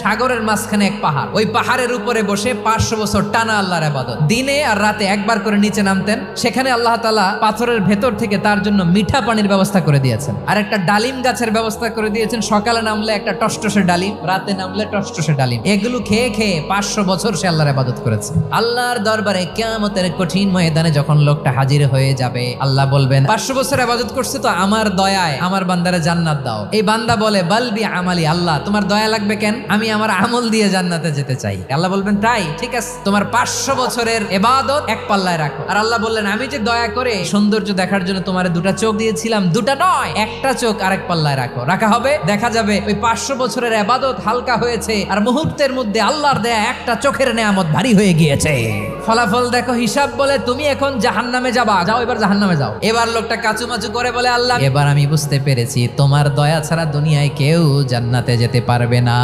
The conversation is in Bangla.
সাগরের মাঝখানে এক পাহাড়, ওই পাহাড়ের উপরে বসে 500 বছর টানা আল্লাহর ইবাদত, দিনে আর রাতে একবার করে নিচে নামতেন। সেখানে আল্লাহ তাআলা পাথরের ভেতর থেকে তার জন্য মিঠা পানির ব্যবস্থা করে দিয়েছেন, আর একটা ডালিম গাছের ব্যবস্থা করে দিয়েছেন। সকালে নামলে একটা টসটসে ডালিম, রাতে নামলে টসটসে ডালিম, এগুলো খেয়ে খেয়ে 500 বছর সে আল্লাহর ইবাদত করেছে। আল্লাহর দরবারে কিয়ামতের কঠিন ময়দানে যখন লোকটা হাজির হয়ে যাবে, আল্লাহ বলবেন 500 বছর ইবাদত করছে তো আমার দয়ায় আমার বান্দারে জান্নাত দাও। এই বান্দা বলে বালবি আমালি, আল্লাহ তোমার দয়া লাগবে কেন, আমি আমার আমল দিয়ে জান্নাতে যেতে চাই। আল্লাহ বলবেন তাই, ঠিক আছে, তোমার 500 বছরের ইবাদত এক পাল্লায় রাখো। আর আল্লাহ বললেন আমি যে দয়া করে সৌন্দর্য দেখার জন্য তোমার দুটা চোখ দিয়েছিলাম, দুটা নয় একটা চোখ আরেক পাল্লায় রাখো। রাখা হবে, দেখা যাবে ওই 500 বছরের ইবাদত হালকা হয়েছে আর মুহূর্তের মধ্যে আল্লাহর দেয়া একটা চোখের নেয়ামত ভারী হয়ে গিয়েছে। ফলাফল দেখো, হিসাব বলে তুমি এখন জাহান্নামে যাবা, যাও এবার জাহান্নামে যাও। এবার লোকটা কাচুমাচু করে বলে আল্লাহ এবার আমি বুঝতে পেরেছি তোমার দয়া ছাড়া দুনিয়ায় কেউ জান্নাতে যেতে পারবে না।